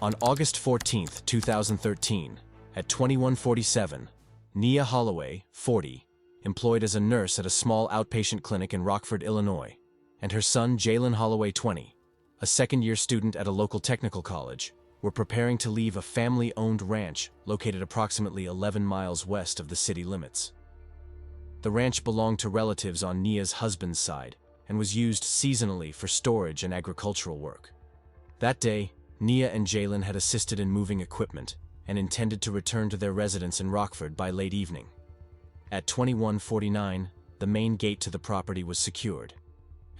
On August 14, 2013, at 2147, Nia Holloway, 40, employed as a nurse at a small outpatient clinic in Rockford, Illinois, and her son Jalen Holloway, 20, a second-year student at a local technical college, were preparing to leave a family-owned ranch located approximately 11 miles west of the city limits. The ranch belonged to relatives on Nia's husband's side and was used seasonally for storage and agricultural work. That day, Nia and Jalen had assisted in moving equipment and intended to return to their residence in Rockford by late evening. At 2149, the main gate to the property was secured,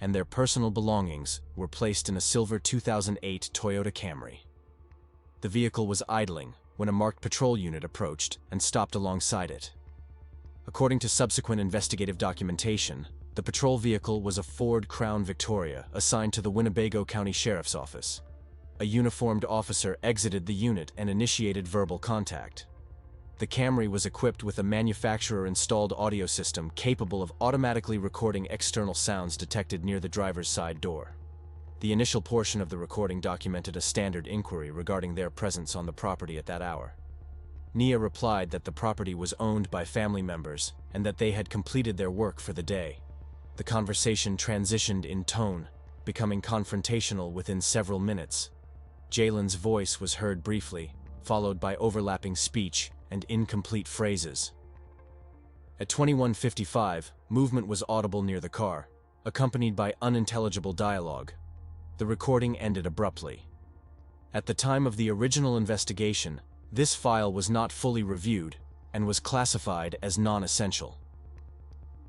and their personal belongings were placed in a silver 2008 Toyota Camry. The vehicle was idling when a marked patrol unit approached and stopped alongside it. According to subsequent investigative documentation, the patrol vehicle was a Ford Crown Victoria assigned to the Winnebago County Sheriff's Office. A uniformed officer exited the unit and initiated verbal contact. The Camry was equipped with a manufacturer-installed audio system capable of automatically recording external sounds detected near the driver's side door. The initial portion of the recording documented a standard inquiry regarding their presence on the property at that hour. Nia replied that the property was owned by family members and that they had completed their work for the day. The conversation transitioned in tone, becoming confrontational within several minutes. Jalen's voice was heard briefly, followed by overlapping speech and incomplete phrases. At 21:55, movement was audible near the car, accompanied by unintelligible dialogue. The recording ended abruptly. At the time of the original investigation, this file was not fully reviewed and was classified as non-essential.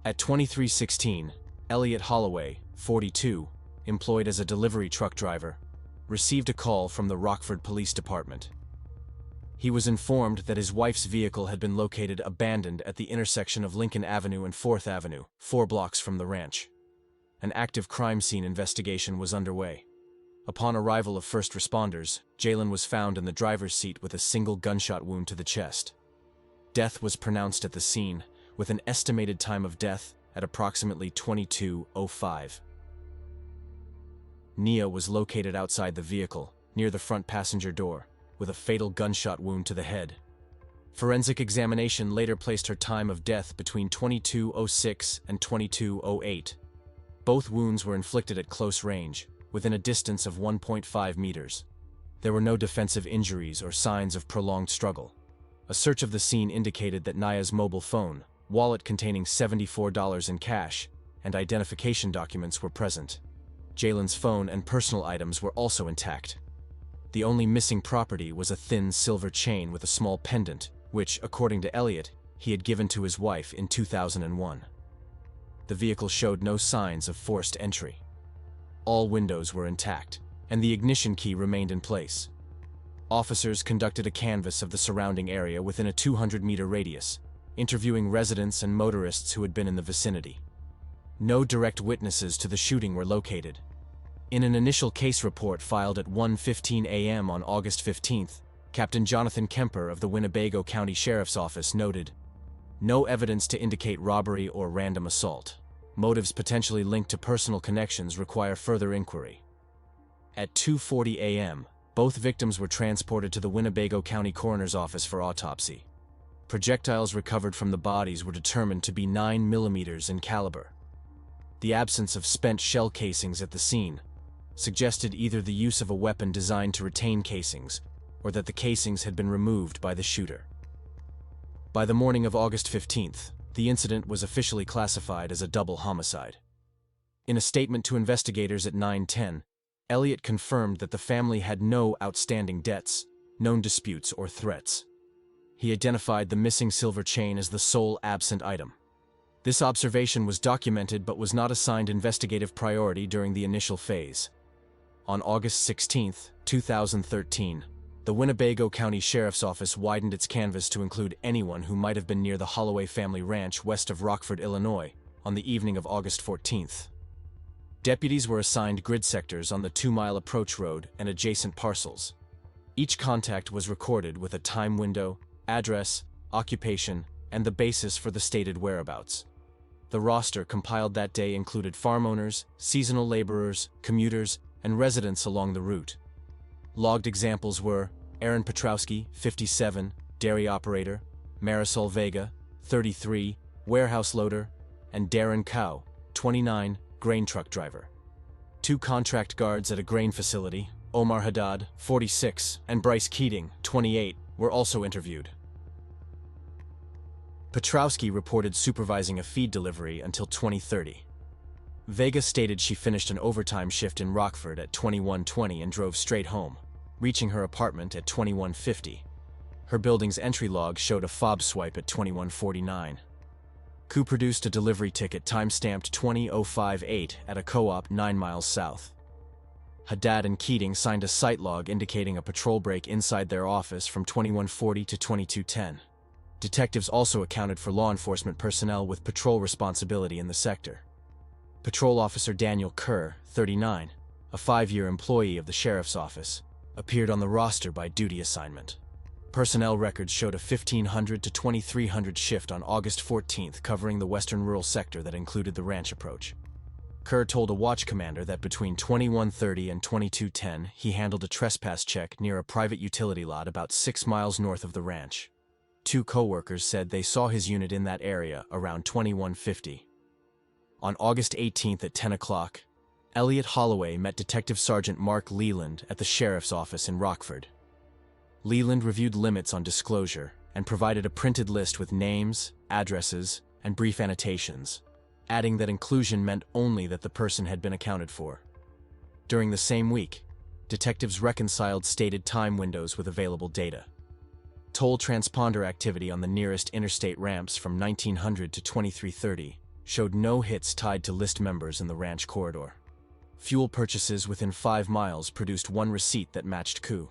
At 23:16, Elliot Holloway, 42, employed as a delivery truck driver, received a call from the Rockford Police Department. He was informed that his wife's vehicle had been located abandoned at the intersection of Lincoln Avenue and 4th Avenue, 4 blocks from the ranch. An active crime scene investigation was underway. Upon arrival of first responders, Jalen was found in the driver's seat with a single gunshot wound to the chest. Death was pronounced at the scene, with an estimated time of death at approximately 22:05. Nia was located outside the vehicle, near the front passenger door, with a fatal gunshot wound to the head. Forensic examination later placed her time of death between 22:06 and 22:08. Both wounds were inflicted at close range, within a distance of 1.5 meters. There were no defensive injuries or signs of prolonged struggle. A search of the scene indicated that Nia's mobile phone, wallet containing $74 in cash, and identification documents were present. Jalen's phone and personal items were also intact. The only missing property was a thin silver chain with a small pendant, which, according to Elliot, he had given to his wife in 2001. The vehicle showed no signs of forced entry. All windows were intact, and the ignition key remained in place. Officers conducted a canvass of the surrounding area within a 200-meter radius, interviewing residents and motorists who had been in the vicinity. No direct witnesses to the shooting were located. In an initial case report filed at 1:15 a.m. on August 15th, Captain Jonathan Kemper of the Winnebago County Sheriff's Office noted, "No evidence to indicate robbery or random assault. Motives potentially linked to personal connections require further inquiry." At 2:40 a.m., both victims were transported to the Winnebago County Coroner's Office for autopsy. Projectiles recovered from the bodies were determined to be 9 millimeters in caliber. The absence of spent shell casings at the scene suggested either the use of a weapon designed to retain casings, or that the casings had been removed by the shooter. By the morning of August 15th, the incident was officially classified as a double homicide. In a statement to investigators at 9:10, Elliot confirmed that the family had no outstanding debts, known disputes, or threats. He identified the missing silver chain as the sole absent item. This observation was documented but was not assigned investigative priority during the initial phase. On August 16, 2013, the Winnebago County Sheriff's Office widened its canvass to include anyone who might have been near the Holloway family ranch west of Rockford, Illinois, on the evening of August 14th. Deputies were assigned grid sectors on the 2-mile approach road and adjacent parcels. Each contact was recorded with a time window, address, occupation, and the basis for the stated whereabouts. The roster compiled that day included farm owners, seasonal laborers, commuters, and residents along the route. Logged examples were Aaron Petrowski, 57, dairy operator, Marisol Vega, 33, warehouse loader, and Darren Cow, 29, grain truck driver. 2 contract guards at a grain facility, Omar Haddad, 46, and Bryce Keating, 28, were also interviewed. Petrowski reported supervising a feed delivery until 2030. Vega stated she finished an overtime shift in Rockford at 21:20 and drove straight home, reaching her apartment at 21:50. Her building's entry log showed a fob swipe at 21:49. Koo produced a delivery ticket time-stamped 20:058 at a co-op 9 miles south. Haddad and Keating signed a site log indicating a patrol break inside their office from 21:40 to 22:10. Detectives also accounted for law enforcement personnel with patrol responsibility in the sector. Patrol Officer Daniel Kerr, 39, a 5-year employee of the Sheriff's Office, appeared on the roster by duty assignment. Personnel records showed a 1500 to 2300 shift on August 14th covering the western rural sector that included the ranch approach. Kerr told a watch commander that between 21:30 and 22:10 he handled a trespass check near a private utility lot about 6 miles north of the ranch. 2 co-workers said they saw his unit in that area around 21:50. On August 18th at 10 o'clock, Elliot Holloway met Detective Sergeant Mark Leland at the Sheriff's Office in Rockford. Leland reviewed limits on disclosure and provided a printed list with names, addresses, and brief annotations, adding that inclusion meant only that the person had been accounted for. During the same week, detectives reconciled stated time windows with available data. Toll transponder activity on the nearest interstate ramps from 1900 to 2330 showed no hits tied to list members in the ranch corridor. Fuel purchases within 5 miles produced 1 receipt that matched Koo.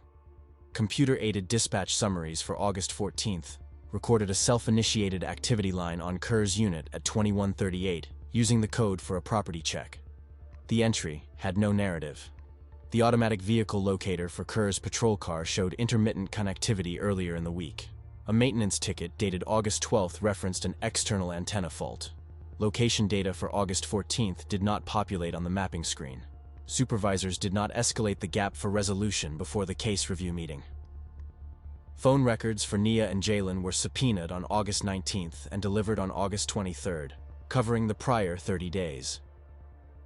Computer-aided dispatch summaries for August 14th recorded a self-initiated activity line on Kerr's unit at 21:38, using the code for a property check. The entry had no narrative. The automatic vehicle locator for Kerr's patrol car showed intermittent connectivity earlier in the week. A maintenance ticket dated August 12th referenced an external antenna fault. Location data for August 14th did not populate on the mapping screen. Supervisors did not escalate the gap for resolution before the case review meeting. Phone records for Nia and Jalen were subpoenaed on August 19th and delivered on August 23rd, covering the prior 30 days.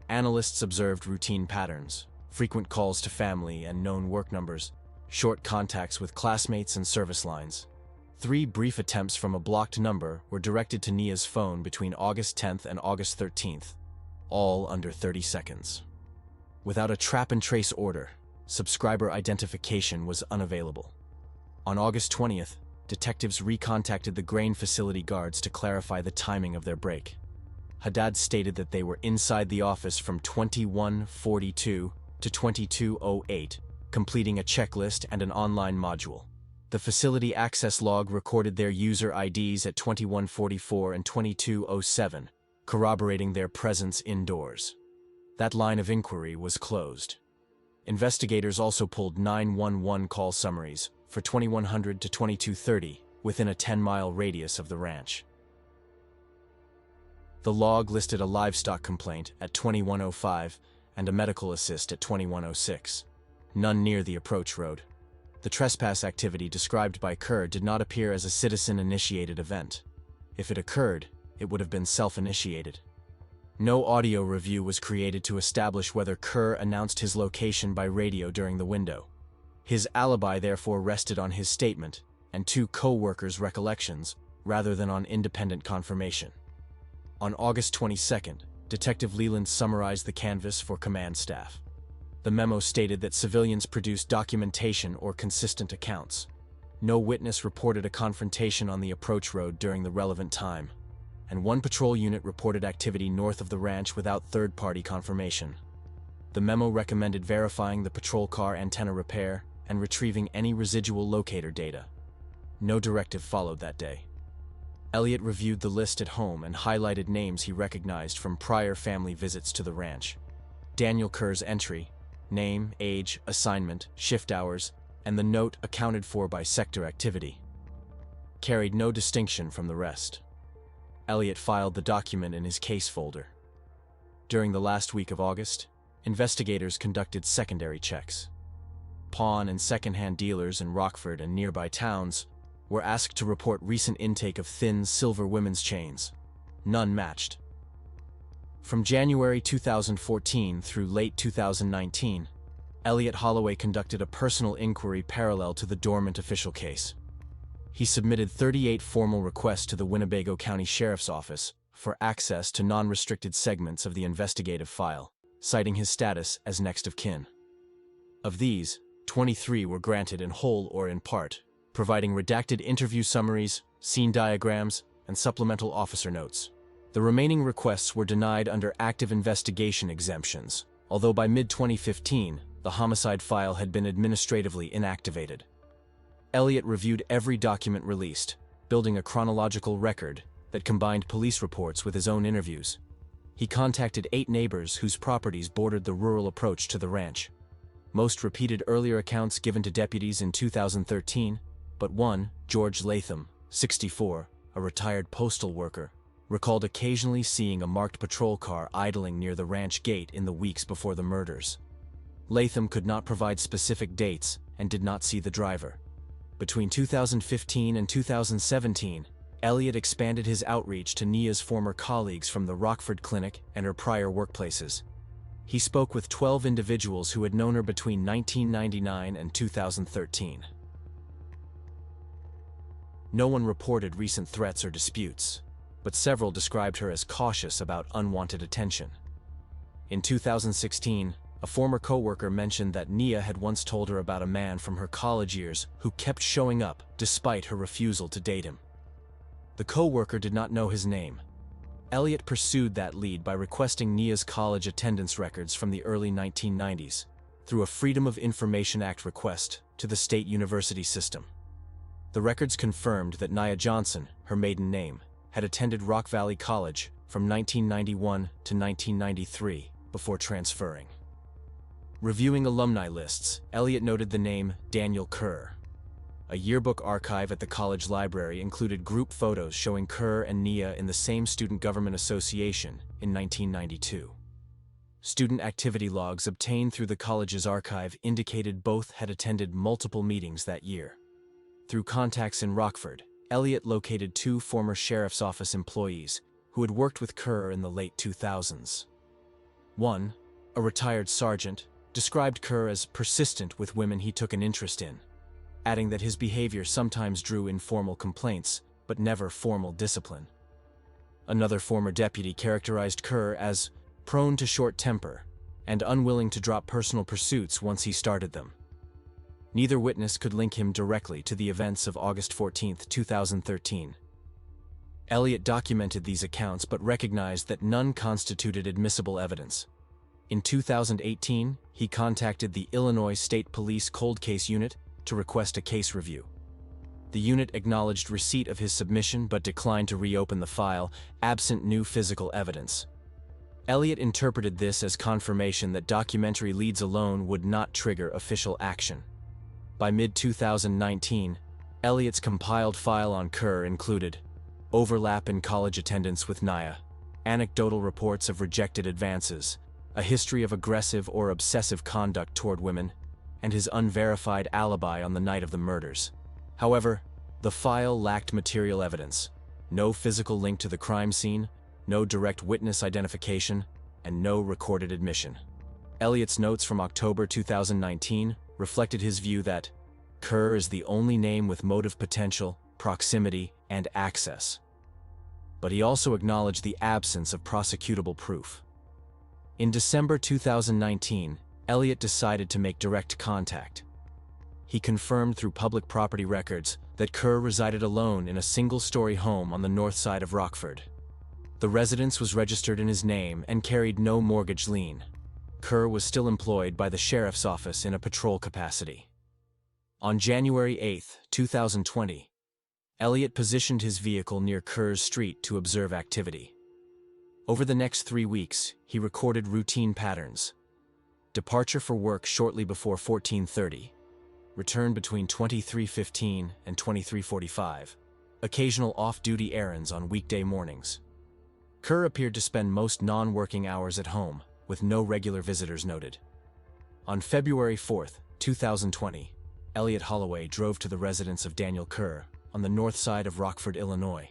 Analysts observed routine patterns, frequent calls to family and known work numbers, short contacts with classmates and service lines. 3 brief attempts from a blocked number were directed to Nia's phone between August 10th and August 13th, all under 30 seconds. Without a trap-and-trace order, subscriber identification was unavailable. On August 20th, detectives recontacted the grain facility guards to clarify the timing of their break. Haddad stated that they were inside the office from 21:42 to 22:08, completing a checklist and an online module. The facility access log recorded their user IDs at 21:44 and 22:07, corroborating their presence indoors. That line of inquiry was closed. Investigators also pulled 911 call summaries for 2100 to 2230 within a 10-mile radius of the ranch. The log listed a livestock complaint at 21:05 and a medical assist at 21:06, none near the approach road. The trespass activity described by Kerr did not appear as a citizen-initiated event. If it occurred, it would have been self-initiated. No audio review was created to establish whether Kerr announced his location by radio during the window. His alibi therefore rested on his statement and 2 co-workers' recollections, rather than on independent confirmation. On August 22nd, Detective Leland summarized the canvass for command staff. The memo stated that civilians produced documentation or consistent accounts. No witness reported a confrontation on the approach road during the relevant time, and 1 patrol unit reported activity north of the ranch without third-party confirmation. The memo recommended verifying the patrol car antenna repair and retrieving any residual locator data. No directive followed that day. Elliot reviewed the list at home and highlighted names he recognized from prior family visits to the ranch. Daniel Kerr's entry, name, age, assignment, shift hours, and the note accounted for by sector activity, carried no distinction from the rest. Elliot filed the document in his case folder. During the last week of August, investigators conducted secondary checks. pawn and second-hand dealers in Rockford and nearby towns were asked to report recent intake of thin silver women's chains. None matched. From January 2014 through late 2019, Elliot Holloway conducted a personal inquiry parallel to the dormant official case. He submitted 38 formal requests to the Winnebago County Sheriff's Office for access to non-restricted segments of the investigative file, citing his status as next of kin. Of these, 23 were granted in whole or in part, providing redacted interview summaries, scene diagrams, and supplemental officer notes. The remaining requests were denied under active investigation exemptions, although by mid-2015, the homicide file had been administratively inactivated. Elliot reviewed every document released, building a chronological record that combined police reports with his own interviews. He contacted 8 neighbors whose properties bordered the rural approach to the ranch. Most repeated earlier accounts given to deputies in 2013, but one, George Latham, 64, a retired postal worker, recalled occasionally seeing a marked patrol car idling near the ranch gate in the weeks before the murders. Latham could not provide specific dates and did not see the driver. Between 2015 and 2017, Elliot expanded his outreach to Nia's former colleagues from the Rockford Clinic and her prior workplaces. He spoke with 12 individuals who had known her between 1999 and 2013. No one reported recent threats or disputes, but several described her as cautious about unwanted attention. In 2016, a former coworker mentioned that Nia had once told her about a man from her college years who kept showing up despite her refusal to date him. The coworker did not know his name. Elliot pursued that lead by requesting Nia's college attendance records from the early 1990s through a Freedom of Information Act request to the state university system. The records confirmed that Nia Johnson, her maiden name, had attended Rock Valley College from 1991 to 1993 before transferring. Reviewing alumni lists, Elliot noted the name Daniel Kerr. A yearbook archive at the college library included group photos showing Kerr and Nia in the same student government association in 1992. Student activity logs obtained through the college's archive indicated both had attended multiple meetings that year. Through contacts in Rockford, Elliot located 2 former sheriff's office employees who had worked with Kerr in the late 2000s. One, a retired sergeant, described Kerr as persistent with women he took an interest in, adding that his behavior sometimes drew informal complaints, but never formal discipline. Another former deputy characterized Kerr as prone to short temper and unwilling to drop personal pursuits once he started them. Neither witness could link him directly to the events of August 14, 2013. Elliot documented these accounts but recognized that none constituted admissible evidence. In 2018, he contacted the Illinois State Police Cold Case Unit to request a case review. The unit acknowledged receipt of his submission but declined to reopen the file, absent new physical evidence. Elliot interpreted this as confirmation that documentary leads alone would not trigger official action. By mid-2019, Elliot's compiled file on Kerr included overlap in college attendance with Nia, anecdotal reports of rejected advances, a history of aggressive or obsessive conduct toward women, and his unverified alibi on the night of the murders. However, the file lacked material evidence, no physical link to the crime scene, no direct witness identification, and no recorded admission. Elliot's notes from October 2019 reflected his view that Kerr is the only name with motive potential, proximity, and access. But he also acknowledged the absence of prosecutable proof. In December 2019, Elliot decided to make direct contact. He confirmed through public property records that Kerr resided alone in a single-story home on the north side of Rockford. The residence was registered in his name and carried no mortgage lien. Kerr was still employed by the sheriff's office in a patrol capacity. On January 8, 2020, Elliot positioned his vehicle near Kerr's street to observe activity. Over the next 3 weeks, he recorded routine patterns. Departure for work shortly before 14:30, return between 23:15 and 23:45, occasional off-duty errands on weekday mornings. Kerr appeared to spend most non-working hours at home, with no regular visitors noted. On February 4th, 2020, Elliot Holloway drove to the residence of Daniel Kerr on the north side of Rockford, Illinois.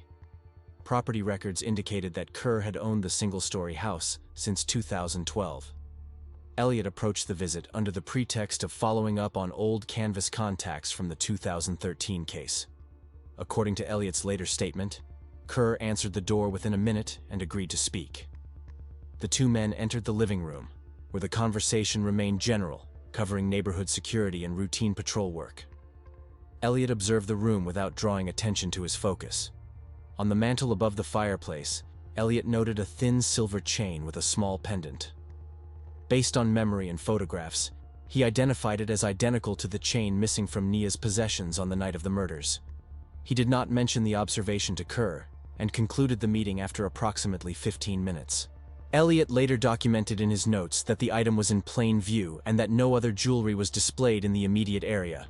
Property records indicated that Kerr had owned the single-story house since 2012. Elliot approached the visit under the pretext of following up on old canvas contacts from the 2013 case. According to Elliot's later statement, Kerr answered the door within a minute and agreed to speak. The two men entered the living room, where the conversation remained general, covering neighborhood security and routine patrol work. Elliot observed the room without drawing attention to his focus. On the mantel above the fireplace, Elliot noted a thin silver chain with a small pendant. Based on memory and photographs, he identified it as identical to the chain missing from Nia's possessions on the night of the murders. He did not mention the observation to Kerr, and concluded the meeting after approximately 15 minutes. Elliot later documented in his notes that the item was in plain view and that no other jewelry was displayed in the immediate area.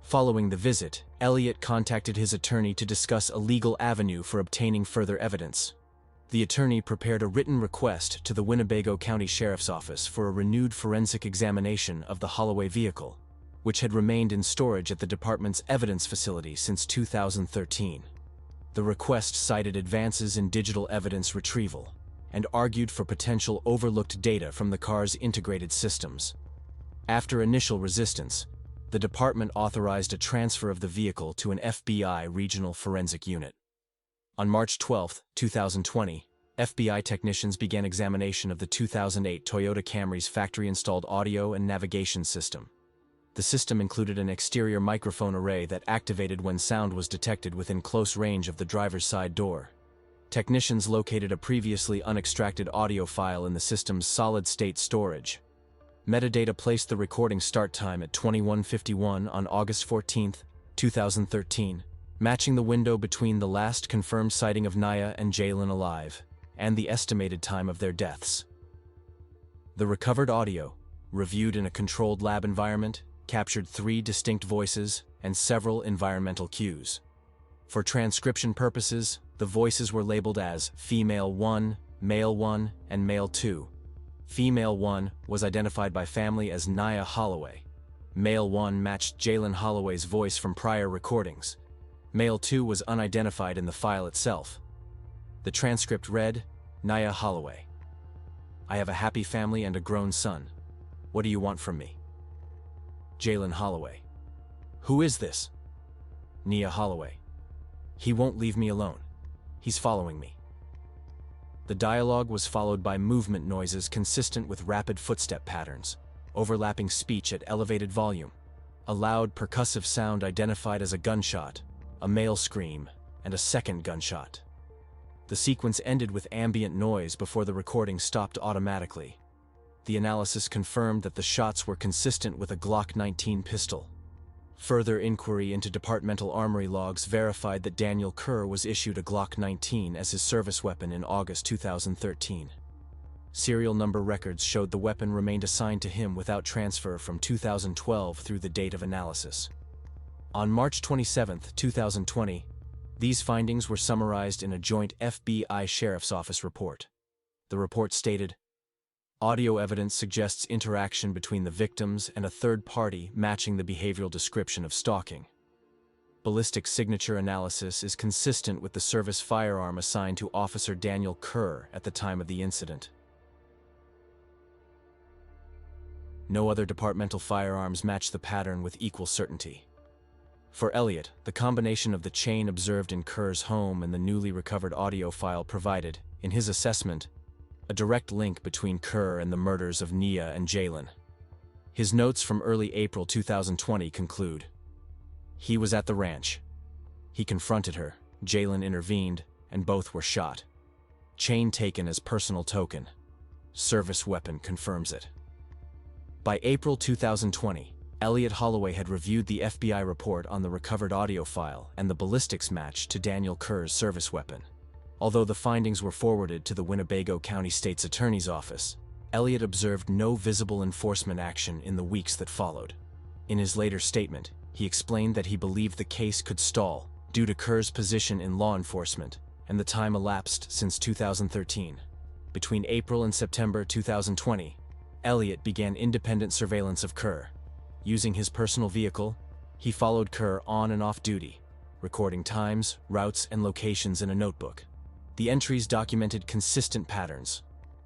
Following the visit, Elliot contacted his attorney to discuss a legal avenue for obtaining further evidence. The attorney prepared a written request to the Winnebago County Sheriff's Office for a renewed forensic examination of the Holloway vehicle, which had remained in storage at the department's evidence facility since 2013. The request cited advances in digital evidence retrieval and argued for potential overlooked data from the car's integrated systems. After initial resistance, the department authorized a transfer of the vehicle to an FBI regional forensic unit. On March 12, 2020, FBI technicians began examination of the 2008 Toyota Camry's factory-installed audio and navigation system. The system included an exterior microphone array that activated when sound was detected within close range of the driver's side door. Technicians located a previously unextracted audio file in the system's solid-state storage. Metadata placed the recording start time at 21:51 on August 14, 2013, matching the window between the last confirmed sighting of Nia and Jalen alive, and the estimated time of their deaths. The recovered audio, reviewed in a controlled lab environment, captured 3 distinct voices and several environmental cues. For transcription purposes, the voices were labeled as Female 1, Male 1, and Male 2. Female 1 was identified by family as Nia Holloway. Male 1 matched Jalen Holloway's voice from prior recordings. Male 2 was unidentified in the file itself. The transcript read, Nia Holloway. I have a happy family and a grown son. What do you want from me? Jalen Holloway. Who is this? Nia Holloway. He won't leave me alone. He's following me. The dialogue was followed by movement noises consistent with rapid footstep patterns, overlapping speech at elevated volume, a loud percussive sound identified as a gunshot, a male scream, and a second gunshot. The sequence ended with ambient noise before the recording stopped automatically. The analysis confirmed that the shots were consistent with a Glock 19 pistol. Further inquiry into departmental armory logs verified that Daniel Kerr was issued a Glock 19 as his service weapon in August 2013. Serial number records showed the weapon remained assigned to him without transfer from 2012 through the date of analysis. On March 27, 2020, these findings were summarized in a joint FBI Sheriff's Office report. The report stated, audio evidence suggests interaction between the victims and a third party matching the behavioral description of stalking. Ballistic signature analysis is consistent with the service firearm assigned to Officer Daniel Kerr at the time of the incident. No other departmental firearms match the pattern with equal certainty. For Elliot, the combination of the chain observed in Kerr's home and the newly recovered audio file provided, in his assessment, a direct link between Kerr and the murders of Nia and Jalen. His notes from early April 2020 conclude, he was at the ranch. He confronted her, Jalen intervened, and both were shot. Chain taken as personal token. Service weapon confirms it. By April 2020, Elliot Holloway had reviewed the FBI report on the recovered audio file and the ballistics match to Daniel Kerr's service weapon. Although the findings were forwarded to the Winnebago County State's Attorney's Office, Elliot observed no visible enforcement action in the weeks that followed. In his later statement, he explained that he believed the case could stall due to Kerr's position in law enforcement and the time elapsed since 2013. Between April and September 2020, Elliot began independent surveillance of Kerr. Using his personal vehicle, he followed Kerr on and off duty, recording times, routes, and locations in a notebook. The entries documented consistent patterns: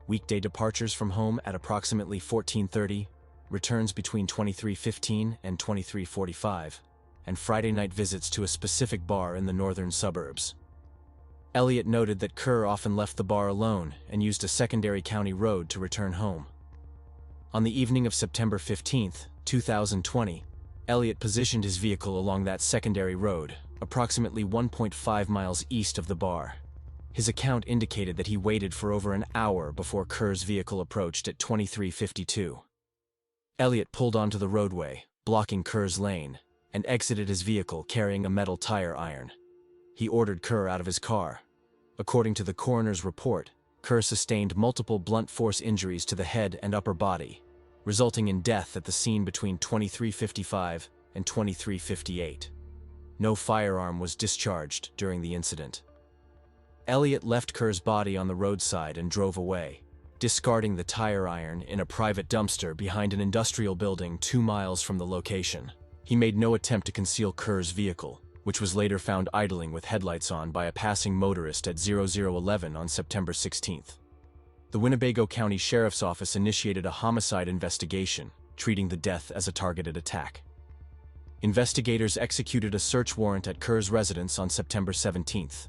weekday departures from home at approximately 14:30, returns between 23:15 and 23:45, and Friday night visits to a specific bar in the northern suburbs. Elliot noted that Kerr often left the bar alone and used a secondary county road to return home. On the evening of September 15, 2020, Elliot positioned his vehicle along that secondary road, approximately 1.5 miles east of the bar. His account indicated that he waited for over an hour before Kerr's vehicle approached at 23:52. Elliot pulled onto the roadway, blocking Kerr's lane, and exited his vehicle carrying a metal tire iron. He ordered Kerr out of his car. According to the coroner's report, Kerr sustained multiple blunt force injuries to the head and upper body, resulting in death at the scene between 23:55 and 23:58. No firearm was discharged during the incident. Elliot left Kerr's body on the roadside and drove away, discarding the tire iron in a private dumpster behind an industrial building 2 miles from the location. He made no attempt to conceal Kerr's vehicle, which was later found idling with headlights on by a passing motorist at 0011 on September 16th. The Winnebago County Sheriff's Office initiated a homicide investigation, treating the death as a targeted attack. Investigators executed a search warrant at Kerr's residence on September 17th.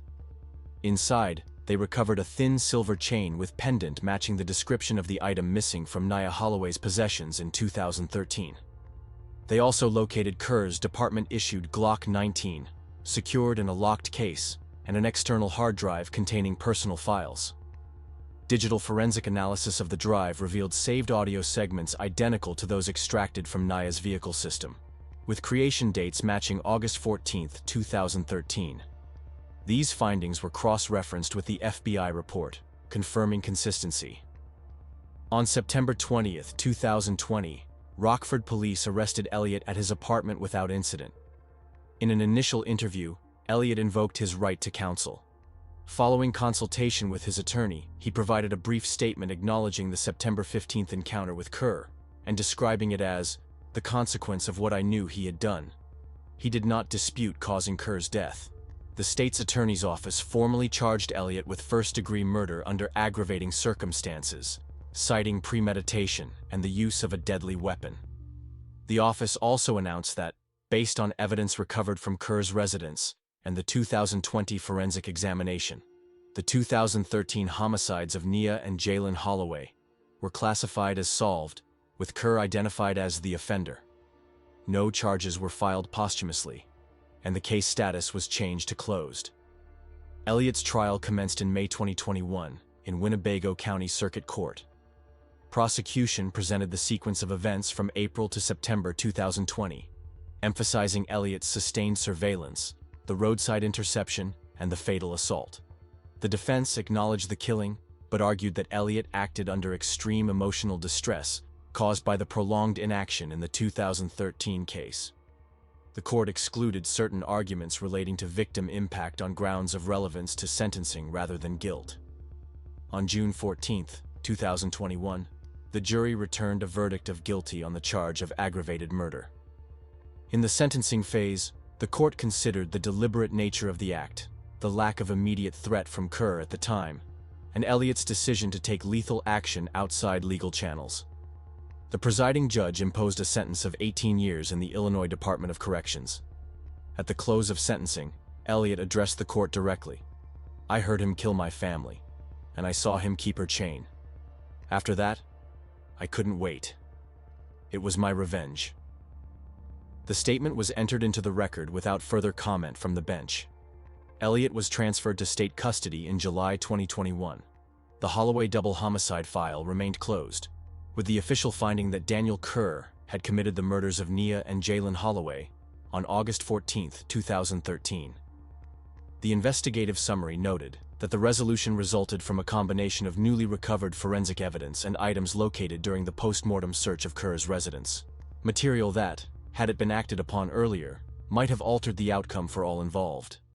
Inside, they recovered a thin silver chain with pendant matching the description of the item missing from Nia Holloway's possessions in 2013. They also located Kerr's department-issued Glock 19, secured in a locked case, and an external hard drive containing personal files. Digital forensic analysis of the drive revealed saved audio segments identical to those extracted from Nia's vehicle system, with creation dates matching August 14, 2013. These findings were cross-referenced with the FBI report, confirming consistency. On September 20, 2020, Rockford police arrested Elliot at his apartment without incident. In an initial interview, Elliot invoked his right to counsel. Following consultation with his attorney, he provided a brief statement acknowledging the September 15th encounter with Kerr and describing it as the consequence of what I knew he had done. He did not dispute causing Kerr's death. The state's attorney's office formally charged Elliot with first-degree murder under aggravating circumstances, citing premeditation and the use of a deadly weapon. The office also announced that, based on evidence recovered from Kerr's residence and the 2020 forensic examination, the 2013 homicides of Nia and Jalen Holloway were classified as solved, with Kerr identified as the offender. No charges were filed posthumously, and the case status was changed to closed. Elliot's trial commenced in May 2021 in Winnebago County Circuit Court. Prosecution presented the sequence of events from April to September 2020, emphasizing Elliot's sustained surveillance, the roadside interception, and the fatal assault. The defense acknowledged the killing, but argued that Elliot acted under extreme emotional distress caused by the prolonged inaction in the 2013 case. The court excluded certain arguments relating to victim impact on grounds of relevance to sentencing rather than guilt. On June 14, 2021, the jury returned a verdict of guilty on the charge of aggravated murder. In the sentencing phase, the court considered the deliberate nature of the act, the lack of immediate threat from Kerr at the time, and Elliot's decision to take lethal action outside legal channels. The presiding judge imposed a sentence of 18 years in the Illinois Department of Corrections. At the close of sentencing, Elliot addressed the court directly. "I heard him kill my family, and I saw him keep her chain. After that, I couldn't wait. It was my revenge." The statement was entered into the record without further comment from the bench. Elliot was transferred to state custody in July 2021. The Holloway double homicide file remained closed, with the official finding that Daniel Kerr had committed the murders of Nia and Jalen Holloway on August 14, 2013. The investigative summary noted that the resolution resulted from a combination of newly recovered forensic evidence and items located during the post-mortem search of Kerr's residence. Material that, had it been acted upon earlier, might have altered the outcome for all involved.